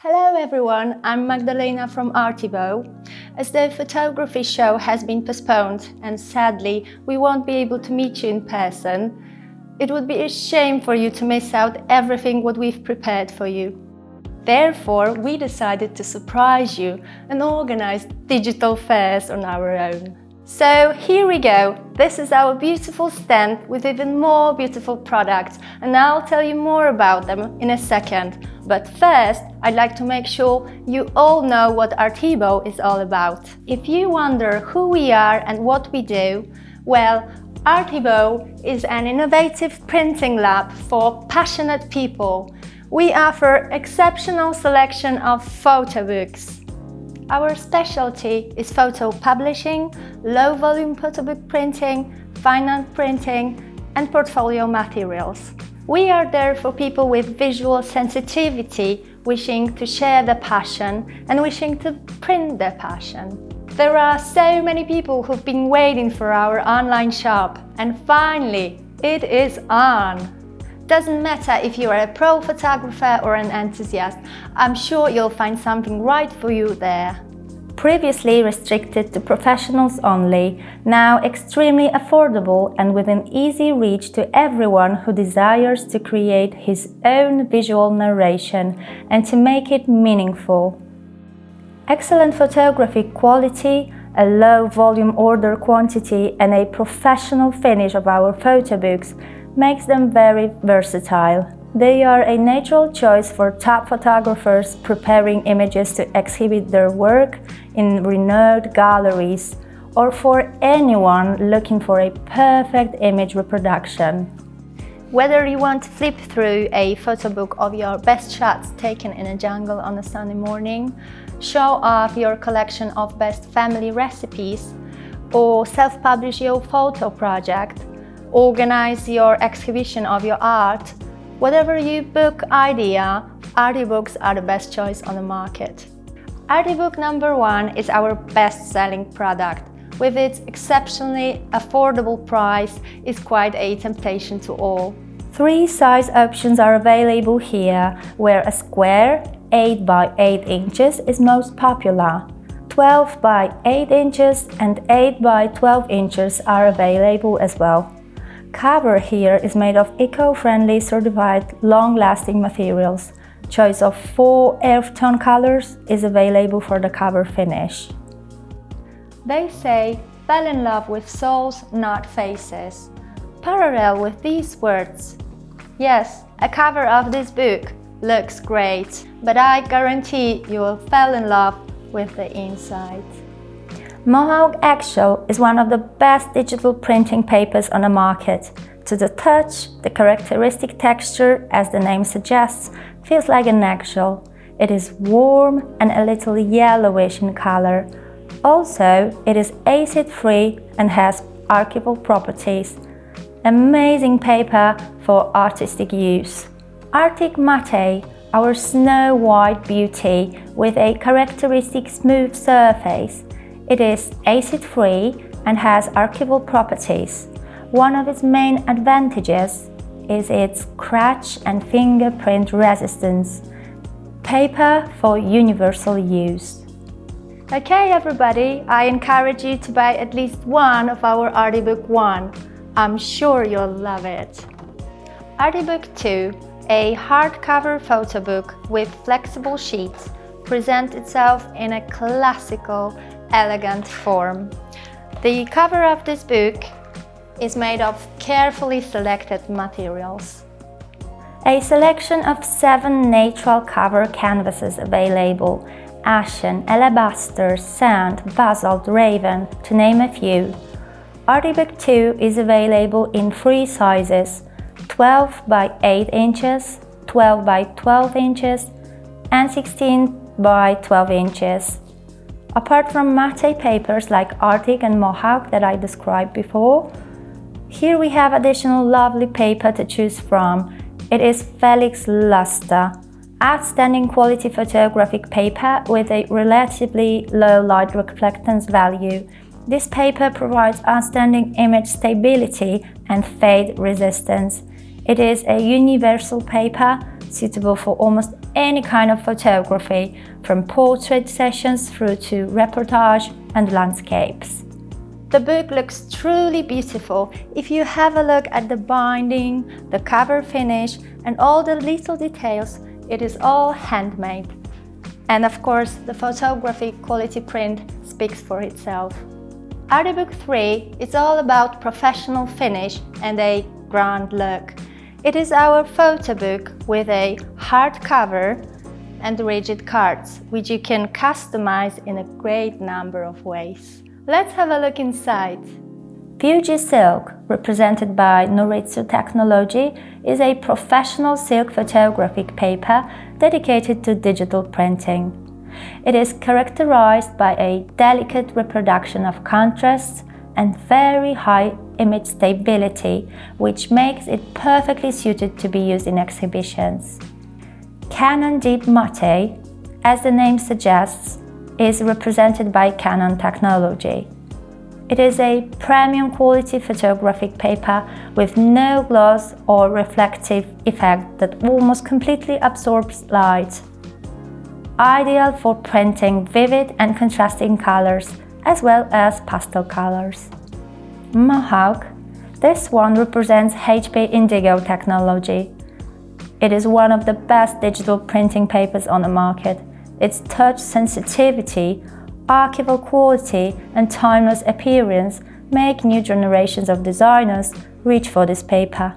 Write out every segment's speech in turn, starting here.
Hello everyone, I'm Magdalena from Artibo. As the photography show has been postponed and sadly we won't be able to meet you in person, it would be a shame for you to miss out everything what we've prepared for you. Therefore, we decided to surprise you and organize digital fairs on our own. So here we go, this is our beautiful stand with even more beautiful products and I'll tell you more about them in a second. But first, I'd like to make sure you all know what Artibo is all about. If you wonder who we are and what we do, well, Artibo is an innovative printing lab for passionate people. We offer exceptional selection of photo books. Our specialty is photo publishing, low-volume photo book printing, fine art printing, and portfolio materials. We are there for people with visual sensitivity, wishing to share their passion and wishing to print their passion. There are so many people who've been waiting for our online shop, and finally, it is on! Doesn't matter if you're a pro photographer or an enthusiast, I'm sure you'll find something right for you there. Previously restricted to professionals only, now extremely affordable and within easy reach to everyone who desires to create his own visual narration and to make it meaningful. Excellent photography quality, a low volume order quantity and a professional finish of our photo books makes them very versatile. They are a natural choice for top photographers preparing images to exhibit their work in renowned galleries, or for anyone looking for a perfect image reproduction. Whether you want to flip through a photo book of your best shots taken in a jungle on a sunny morning, show off your collection of best family recipes, or self-publish your photo project, organize your exhibition of your art, whatever your book idea, Artibooks are the best choice on the market. Artibook number 1 is our best-selling product. With its exceptionally affordable price, it's quite a temptation to all. 3 size options are available here, where a square 8 by 8 inches is most popular. 12 by 8 inches and 8 by 12 inches are available as well. Cover here is made of eco-friendly, certified, long-lasting materials. Choice of 4 earth tone colors is available for the cover finish. They say, fall in love with souls, not faces. Parallel with these words. Yes, a cover of this book looks great, but I guarantee you will fall in love with the inside. Mohawk Eggshell is one of the best digital printing papers on the market. To the touch, the characteristic texture, as the name suggests, feels like an eggshell. It is warm and a little yellowish in color. Also, it is acid-free and has archival properties. Amazing paper for artistic use. Arctic Matte, our snow white beauty with a characteristic smooth surface. It is acid-free and has archival properties. One of its main advantages is its scratch and fingerprint resistance. Paper for universal use. Okay everybody, I encourage you to buy at least one of our Artibook 1. I'm sure you'll love it. Artibook 2, a hardcover photo book with flexible sheets, presents itself in a classical, elegant form. The cover of this book is made of carefully selected materials. A selection of 7 natural cover canvases available: ashen, alabaster, sand, basalt, raven, to name a few. Artibook 2 is available in 3 sizes: 12 by 8 inches, 12 by 12 inches, and 16 by 12 inches. Apart from matte papers like Arctic and Mohawk that I described before, here we have additional lovely paper to choose from. It is Felix Luster, outstanding quality photographic paper with a relatively low light reflectance value. This paper provides outstanding image stability and fade resistance. It is a universal paper suitable for almost any kind of photography, from portrait sessions through to reportage and landscapes. The book looks truly beautiful if you have a look at the binding, the cover finish, and all the little details. It is all handmade. And of course, the photography quality print speaks for itself. Artibo 3 is all about professional finish and a grand look. It is our photo book with a hardcover and rigid cards, which you can customize in a great number of ways. Let's have a look inside. Fuji Silk, represented by Noritsu Technology, is a professional silk photographic paper dedicated to digital printing. It is characterized by a delicate reproduction of contrasts and very high image stability, which makes it perfectly suited to be used in exhibitions. Canon Deep Matte, as the name suggests, is represented by Canon Technology. It is a premium quality photographic paper with no gloss or reflective effect that almost completely absorbs light. Ideal for printing vivid and contrasting colors as well as pastel colors. Mohawk. This one represents HP Indigo technology. It is one of the best digital printing papers on the market. Its touch sensitivity, archival quality, and timeless appearance make new generations of designers reach for this paper.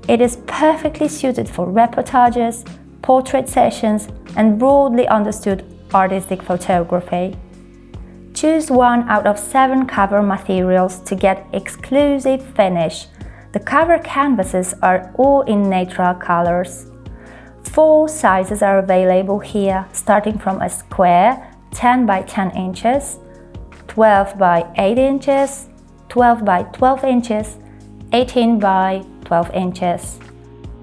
It is perfectly suited for reportages, portrait sessions, and broadly understood artistic photography. Choose one out of 7 cover materials to get exclusive finish. The cover canvases are all in natural colors. 4 sizes are available here, starting from a square 10 by 10 inches, 12 by 8 inches, 12 by 12 inches, 18 by 12 inches.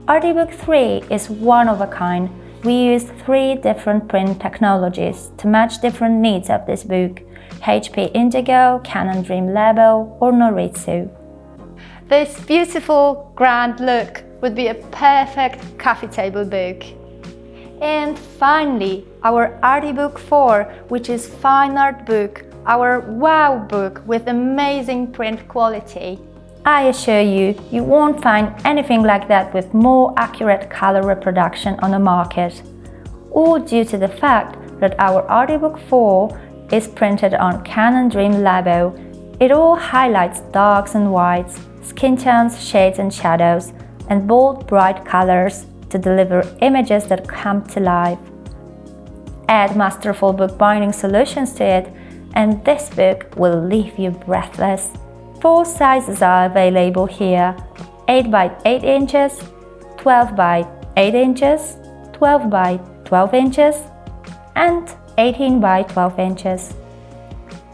Artibo 3 is one of a kind. We use 3 different print technologies to match different needs of this book: HP Indigo, Canon Dream Label, or Noritsu. This beautiful, grand look would be a perfect coffee table book. And finally, our Artibo 4, which is fine art book, our wow book with amazing print quality. I assure you, you won't find anything like that with more accurate color reproduction on the market. All due to the fact that our Artibo 4 is printed on Canon Dream Label. It all highlights darks and whites, skin tones, shades and shadows, and bold, bright colors to deliver images that come to life. Add masterful bookbinding solutions to it, and this book will leave you breathless. 4 sizes are available here: 8 by 8 inches, 12 by 8 inches, 12 by 12 inches, and 18 by 12 inches.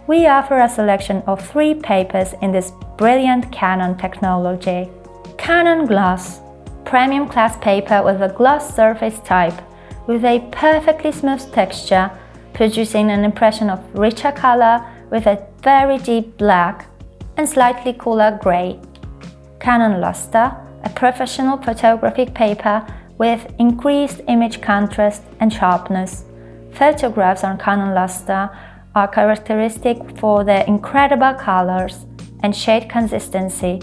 We offer a selection of 3 papers in this brilliant Canon technology. Canon Gloss, premium class paper with a gloss surface type, with a perfectly smooth texture, producing an impression of richer color with a very deep black and slightly cooler gray. Canon Luster, a professional photographic paper with increased image contrast and sharpness. Photographs on Canon Luster are characteristic for their incredible colors and shade consistency,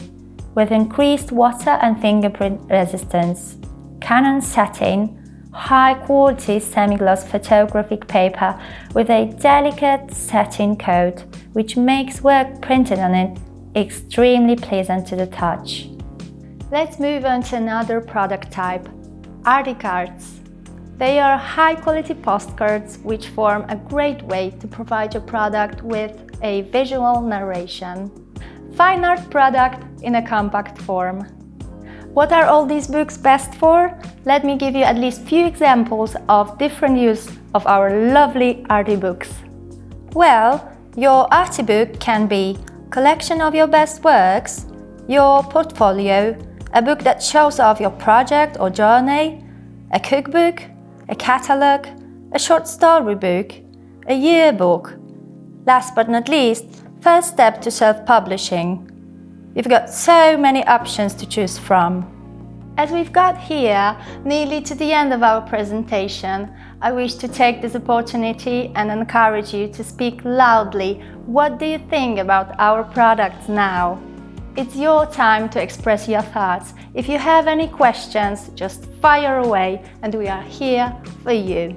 with increased water and fingerprint resistance. Canon Satin, high-quality semi-gloss photographic paper with a delicate satin coat, which makes work printed on it extremely pleasant to the touch. Let's move on to another product type, Arty cards. They are high-quality postcards which form a great way to provide your product with a visual narration. Fine art product in a compact form. What are all these books best for? Let me give you at least few examples of different use of our lovely Arty books. Well, your Arty book can be collection of your best works, your portfolio, a book that shows off your project or journey, a cookbook, a catalogue, a short story book, a yearbook. Last but not least, first step to self-publishing. You've got so many options to choose from. As we've got here nearly to the end of our presentation, I wish to take this opportunity and encourage you to speak loudly. What do you think about our products now? It's your time to express your thoughts. If you have any questions, just fire away and we are here for you.